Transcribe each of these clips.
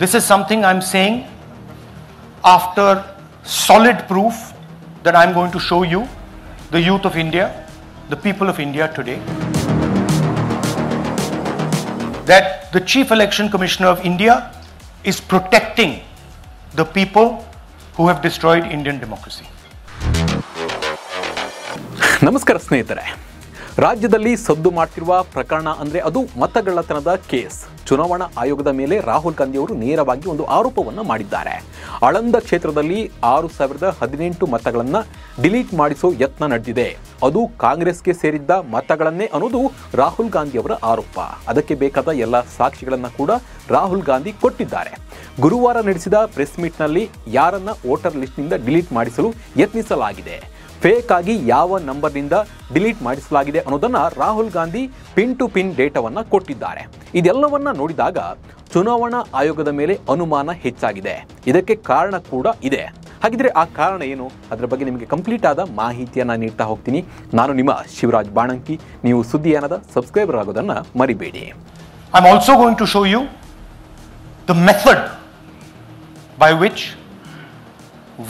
This is something I'm saying after solid proof that I'm going to show you, the youth of India, the people of India today, that the Chief Election Commissioner of India is protecting the people who have destroyed Indian democracy. ನಮಸ್ಕಾರ ಸ್ನೇಹಿತರೆ, ರಾಜ್ಯದಲ್ಲಿ ಸದ್ದು ಮಾಡ್ತಿರುವ ಪ್ರಕರಣ ಅಂದರೆ ಅದು ಮತಗಳ್ಳತನದ case. ಚುನಾವಣಾ ಆಯೋಗದ ಮೇಲೆ ರಾಹುಲ್ ಗಾಂಧಿ ಅವರು ನೇರವಾಗಿ ಒಂದು ಆರೋಪವನ್ನು ಮಾಡಿದ್ದಾರೆ. ಆಳಂದ ಕ್ಷೇತ್ರದಲ್ಲಿ 6018 ಮತಗಳನ್ನು ಡಿಲೀಟ್ ಮಾಡಿಸೋ ಯತ್ನ ನಡೆದಿದೆ. ಅದು ಕಾಂಗ್ರೆಸ್ಗೆ ಸೇರಿದ್ದ ಮತಗಳನ್ನೇ ಅನ್ನೋದು ರಾಹುಲ್ ಗಾಂಧಿ ಅವರ ಆರೋಪ. ಅದಕ್ಕೆ ಬೇಕಾದ ಎಲ್ಲ ಸಾಕ್ಷಿಗಳನ್ನು ಕೂಡ ರಾಹುಲ್ ಗಾಂಧಿ ಕೊಟ್ಟಿದ್ದಾರೆ. ಗುರುವಾರ ನಡೆಸಿದ ಪ್ರೆಸ್ ಮೀಟ್ನಲ್ಲಿ ಯಾರನ್ನ ವೋಟರ್ ಲಿಸ್ಟ್ನಿಂದ ಡಿಲೀಟ್ ಮಾಡಿಸಲು ಯತ್ನಿಸಲಾಗಿದೆ, ಫೇಕ್ ಆಗಿ ಯಾವ ನಂಬರ್ನಿಂದ ಡಿಲೀಟ್ ಮಾಡಿಸಲಾಗಿದೆ ಅನ್ನೋದನ್ನು Rahul Gandhi pin to pin ಡೇಟಾವನ್ನು ಕೊಟ್ಟಿದ್ದಾರೆ. ಇದೆಲ್ಲವನ್ನ ನೋಡಿದಾಗ ಚುನಾವಣಾ ಆಯೋಗದ ಮೇಲೆ ಅನುಮಾನ ಹೆಚ್ಚಾಗಿದೆ. ಇದಕ್ಕೆ ಕಾರಣ ಕೂಡ ಇದೆ. ಹಾಗಿದ್ರೆ ಆ ಕಾರಣ ಏನು? ಅದರ ಬಗ್ಗೆ ನಿಮಗೆ ಕಂಪ್ಲೀಟ್ ಆದ ಮಾಹಿತಿಯನ್ನು ನೀಡ್ತಾ ಹೋಗ್ತೀನಿ. ನಾನು ನಿಮ್ಮ ಶಿವರಾಜ್ ಬಾಣಂಕಿ. ನೀವು ಸುದ್ದಿಯಾನದ ಸಬ್ಸ್ಕ್ರೈಬರ್ ಆಗೋದನ್ನು ಮರಿಬೇಡಿ. I am also going to show you the method by which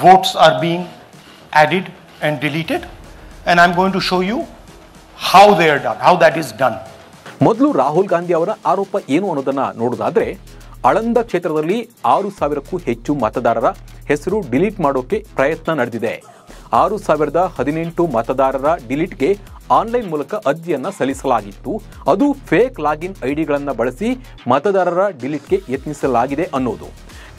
votes are being added and deleted, and I'm going to show you how they are done, how that is done. ಮೊದಲು ರಾಹುಲ್ ಗಾಂಧಿ ಅವರ ಆರೋಪ ಏನು ಅನ್ನೋದನ್ನ ನೋಡೋದಾದ್ರೆ, ಆಳಂದ ಕ್ಷೇತ್ರದಲ್ಲಿ 6000ಕ್ಕೂ ಹೆಚ್ಚು ಮತದಾರರ ಹೆಸರು ಡಿಲೀಟ್ ಮಾಡೋಕೆ ಪ್ರಯತ್ನ ನಡೆದಿದೆ. 6018 ಮತದಾರರ ಡಿಲೀಟ್ಗೆ ಆನ್ಲೈನ್ ಮೂಲಕ ಅರ್ಜಿಯನ್ನು ಸಲ್ಲಿಸಲಾಗಿತ್ತು. ಅದು ಫೇಕ್ ಲಾಗಿನ್ ಐಡಿಗಳನ್ನು ಬಳಸಿ ಮತದಾರರ ಡಿಲೀಟ್ಗೆ ಯತ್ನಿಸಲಾಗಿದೆ ಅನ್ನೋದು.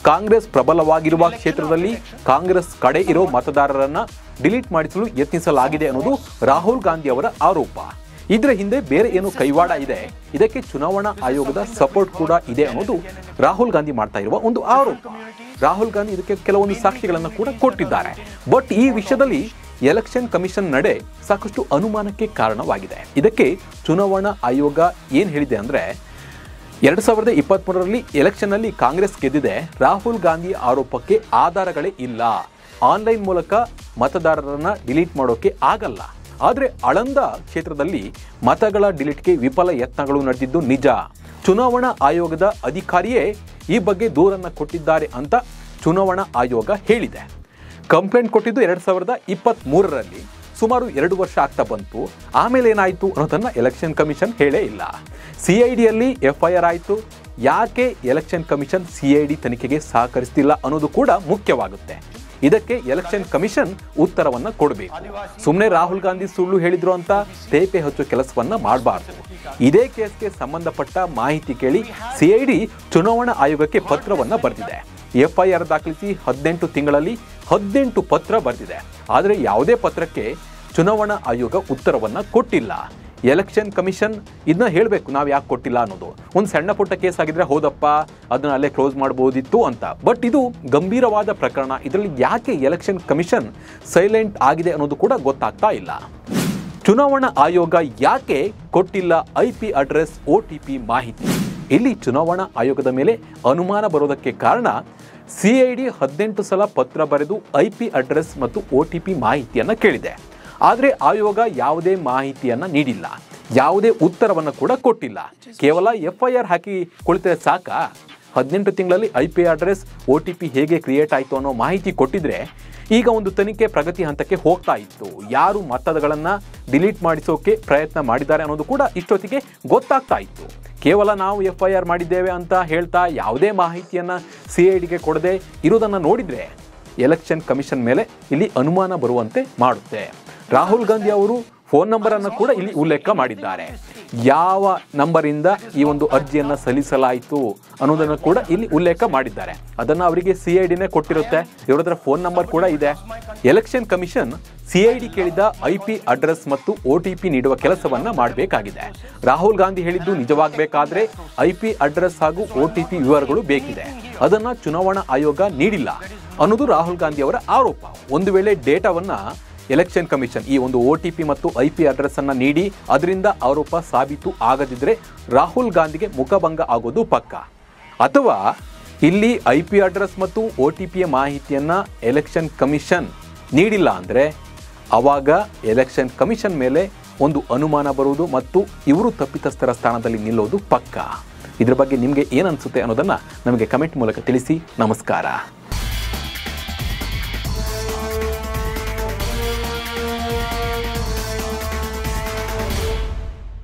ಕಾಂಗ್ರೆಸ್ ಪ್ರಬಲವಾಗಿರುವ ಕ್ಷೇತ್ರದಲ್ಲಿ ಕಾಂಗ್ರೆಸ್ ಕಡೆ ಇರೋ ಮತದಾರರನ್ನ ಡಿಲೀಟ್ ಮಾಡಿಸಲು ಯತ್ನಿಸಲಾಗಿದೆ ಅನ್ನೋದು ರಾಹುಲ್ ಗಾಂಧಿ ಅವರ ಆರೋಪ. ಇದರ ಹಿಂದೆ ಬೇರೆ ಏನು ಕೈವಾಡ ಇದೆ, ಇದಕ್ಕೆ ಚುನಾವಣಾ ಆಯೋಗದ ಸಪೋರ್ಟ್ ಕೂಡ ಇದೆ ಅನ್ನೋದು ರಾಹುಲ್ ಗಾಂಧಿ ಮಾಡ್ತಾ ಇರುವ ಒಂದು ಆರೋಪ. ರಾಹುಲ್ ಗಾಂಧಿ ಇದಕ್ಕೆ ಕೆಲವೊಂದು ಸಾಕ್ಷಿಗಳನ್ನು ಕೂಡ ಕೊಟ್ಟಿದ್ದಾರೆ. ಬಟ್ ಈ ವಿಷಯದಲ್ಲಿ ಎಲೆಕ್ಷನ್ ಕಮಿಷನ್ ನಡೆ ಸಾಕಷ್ಟು ಅನುಮಾನಕ್ಕೆ ಕಾರಣವಾಗಿದೆ. ಇದಕ್ಕೆ ಚುನಾವಣಾ ಆಯೋಗ ಏನು ಹೇಳಿದೆ ಅಂದ್ರೆ, 2023ರಲ್ಲಿ ಎಲೆಕ್ಷನ್ನಲ್ಲಿ ಕಾಂಗ್ರೆಸ್ ಗೆದ್ದಿದೆ. ರಾಹುಲ್ ಗಾಂಧಿ ಆರೋಪಕ್ಕೆ ಆಧಾರಗಳೇ ಇಲ್ಲ. ಆನ್ಲೈನ್ ಮೂಲಕ ಮತದಾರರನ್ನ ಡಿಲೀಟ್ ಮಾಡೋಕೆ ಆಗಲ್ಲ. ಆದರೆ ಆಳಂದ ಕ್ಷೇತ್ರದಲ್ಲಿ ಮತಗಳ ಡಿಲೀಟ್ಗೆ ವಿಫಲ ಯತ್ನಗಳು ನಡೆದಿದ್ದು ನಿಜ. ಚುನಾವಣಾ ಆಯೋಗದ ಅಧಿಕಾರಿಯೇ ಈ ಬಗ್ಗೆ ದೂರನ್ನು ಕೊಟ್ಟಿದ್ದಾರೆ ಅಂತ ಚುನಾವಣಾ ಆಯೋಗ ಹೇಳಿದೆ. ಕಂಪ್ಲೇಂಟ್ ಕೊಟ್ಟಿದ್ದು 2023ರಲ್ಲಿ. ಸುಮಾರು 2 ವರ್ಷ ಆಗ್ತಾ ಬಂತು. ಆಮೇಲೆ ಏನಾಯಿತು ಅನ್ನೋದನ್ನ ಎಲೆಕ್ಷನ್ ಕಮಿಷನ್ ಹೇಳೇ ಇಲ್ಲ. CIDಯಲ್ಲಿ FIR ಆಯಿತು. ಯಾಕೆ ಎಲೆಕ್ಷನ್ ಕಮಿಷನ್ CID ತನಿಖೆಗೆ ಸಹಕರಿಸ್ತಿಲ್ಲ ಅನ್ನೋದು ಕೂಡ ಮುಖ್ಯವಾಗುತ್ತೆ. ಇದಕ್ಕೆ ಎಲೆಕ್ಷನ್ ಕಮಿಷನ್ ಉತ್ತರವನ್ನ ಕೊಡಬೇಕು. ಸುಮ್ಮನೆ ರಾಹುಲ್ ಗಾಂಧಿ ಸುಳ್ಳು ಹೇಳಿದ್ರು ಅಂತ ತೇಪೆ ಹಚ್ಚೋ ಕೆಲಸವನ್ನ ಮಾಡಬಾರ್ದು. ಇದೇ ಕೇಸ್ಗೆ ಸಂಬಂಧಪಟ್ಟ ಮಾಹಿತಿ ಕೇಳಿ CID ಚುನಾವಣಾ ಆಯೋಗಕ್ಕೆ ಪತ್ರವನ್ನ ಬರೆದಿದೆ. FIR ದಾಖಲಿಸಿ 18 ತಿಂಗಳಲ್ಲಿ 18 ಪತ್ರ ಬರೆದಿದೆ. ಆದರೆ ಯಾವುದೇ ಪತ್ರಕ್ಕೆ ಚುನಾವಣಾ ಆಯೋಗ ಉತ್ತರವನ್ನ ಕೊಟ್ಟಿಲ್ಲ. ಎಲೆಕ್ಷನ್ ಕಮಿಷನ್ ಇದನ್ನ ಹೇಳಬೇಕು, ನಾವು ಯಾಕೆ ಕೊಟ್ಟಿಲ್ಲ ಅನ್ನೋದು. ಒಂದು ಸಣ್ಣ ಪುಟ್ಟ ಕೇಸ್ ಆಗಿದ್ರೆ ಹೌದಪ್ಪ, ಅದನ್ನ ಅಲ್ಲೇ ಕ್ಲೋಸ್ ಮಾಡಬಹುದಿತ್ತು ಅಂತ. ಬಟ್ ಇದು ಗಂಭೀರವಾದ ಪ್ರಕರಣ. ಇದರಲ್ಲಿ ಯಾಕೆ ಎಲೆಕ್ಷನ್ ಕಮಿಷನ್ ಸೈಲೆಂಟ್ ಆಗಿದೆ ಅನ್ನೋದು ಕೂಡ ಗೊತ್ತಾಗ್ತಾ ಇಲ್ಲ. ಚುನಾವಣಾ ಆಯೋಗ ಯಾಕೆ ಕೊಟ್ಟಿಲ್ಲ IP ಅಡ್ರೆಸ್ OTP ಮಾಹಿತಿ? ಇಲ್ಲಿ ಚುನಾವಣಾ ಆಯೋಗದ ಮೇಲೆ ಅನುಮಾನ ಬರೋದಕ್ಕೆ ಕಾರಣ, CID 18 ಸಲ ಪತ್ರ ಬರೆದು IP ಅಡ್ರೆಸ್ ಮತ್ತು OTP ಮಾಹಿತಿಯನ್ನು ಕೇಳಿದೆ. ಆದರೆ ಆಯೋಗ ಯಾವುದೇ ಮಾಹಿತಿಯನ್ನ ನೀಡಿಲ್ಲ, ಯಾವುದೇ ಉತ್ತರವನ್ನು ಕೂಡ ಕೊಟ್ಟಿಲ್ಲ. ಕೇವಲ FIR ಹಾಕಿ ಕುಳಿತರೆ ಸಾಕಾ? 18 ತಿಂಗಳಲ್ಲಿ IP ಅಡ್ರೆಸ್ OTP ಹೇಗೆ ಕ್ರಿಯೇಟ್ ಆಯಿತು ಅನ್ನೋ ಮಾಹಿತಿ ಕೊಟ್ಟಿದ್ರೆ ಈಗ ಒಂದು ತನಿಖೆ ಪ್ರಗತಿ ಹಂತಕ್ಕೆ ಹೋಗ್ತಾ ಇತ್ತು. ಯಾರು ಮತಗಳನ್ನು ಡಿಲೀಟ್ ಮಾಡಿಸೋಕೆ ಪ್ರಯತ್ನ ಮಾಡಿದ್ದಾರೆ ಅನ್ನೋದು ಕೂಡ ಇಷ್ಟೊತ್ತಿಗೆ ಗೊತ್ತಾಗ್ತಾ ಇತ್ತು. ಕೇವಲ ನಾವು FIR ಮಾಡಿದ್ದೇವೆ ಅಂತ ಹೇಳ್ತಾ ಯಾವುದೇ ಮಾಹಿತಿಯನ್ನು CIDಗೆ ಕೊಡದೆ ಇರೋದನ್ನು ನೋಡಿದರೆ ಎಲೆಕ್ಷನ್ ಕಮಿಷನ್ ಮೇಲೆ ಇಲ್ಲಿ ಅನುಮಾನ ಬರುವಂತೆ ಮಾಡುತ್ತೆ. ರಾಹುಲ್ ಗಾಂಧಿ ಅವರು ಫೋನ್ ನಂಬರನ್ನು ಕೂಡ ಇಲ್ಲಿ ಉಲ್ಲೇಖ ಮಾಡಿದ್ದಾರೆ. ಯಾವ ನಂಬರಿಂದ ಈ ಒಂದು ಅರ್ಜಿಯನ್ನು ಸಲ್ಲಿಸಲಾಯಿತು ಅನ್ನೋದನ್ನು ಕೂಡ ಇಲ್ಲಿ ಉಲ್ಲೇಖ ಮಾಡಿದ್ದಾರೆ. ಅದನ್ನು ಅವರಿಗೆ CIDನೇ ಕೊಟ್ಟಿರುತ್ತೆ. ಇವರ ಹತ್ರ ಫೋನ್ ನಂಬರ್ ಕೂಡ ಇದೆ. ಎಲೆಕ್ಷನ್ ಕಮಿಷನ್ CID ಕೇಳಿದ IP ಅಡ್ರೆಸ್ ಮತ್ತು OTP ನೀಡುವ ಕೆಲಸವನ್ನ ಮಾಡಬೇಕಾಗಿದೆ. ರಾಹುಲ್ ಗಾಂಧಿ ಹೇಳಿದ್ದು ನಿಜವಾಗಬೇಕಾದ್ರೆ IP ಅಡ್ರೆಸ್ ಹಾಗೂ OTP ವಿವರಗಳು ಬೇಕಿದೆ. ಅದನ್ನ ಚುನಾವಣಾ ಆಯೋಗ ನೀಡಿಲ್ಲ ಅನ್ನೋದು ರಾಹುಲ್ ಗಾಂಧಿ ಅವರ ಆರೋಪ. ಒಂದು ವೇಳೆ ಡೇಟಾವನ್ನ ಎಲೆಕ್ಷನ್ ಕಮಿಷನ್ ಈ ಒಂದು OTP ಮತ್ತು IP ಅಡ್ರೆಸ್ ಅನ್ನ ನೀಡಿ ಅದರಿಂದ ಆರೋಪ ಸಾಬೀತು ಆಗದಿದ್ರೆ ರಾಹುಲ್ ಗಾಂಧಿಗೆ ಮುಖಭಂಗ ಆಗೋದು ಪಕ್ಕ. ಅಥವಾ ಇಲ್ಲಿ IP ಅಡ್ರೆಸ್ ಮತ್ತು OTPಯ ಮಾಹಿತಿಯನ್ನ ಎಲೆಕ್ಷನ್ ಕಮಿಷನ್ ನೀಡಿಲ್ಲ ಅಂದರೆ ಆವಾಗ ಎಲೆಕ್ಷನ್ ಕಮಿಷನ್ ಮೇಲೆ ಒಂದು ಅನುಮಾನ ಬರುವುದು ಮತ್ತು ಇವರು ತಪ್ಪಿತಸ್ಥರ ಸ್ಥಾನದಲ್ಲಿ ನಿಲ್ಲೋದು ಪಕ್ಕ. ಇದ್ರ ಬಗ್ಗೆ ನಿಮಗೆ ಏನು ಅನಿಸುತ್ತೆ ಅನ್ನೋದನ್ನು ನಮಗೆ ಕಮೆಂಟ್ ಮೂಲಕ ತಿಳಿಸಿ. ನಮಸ್ಕಾರ.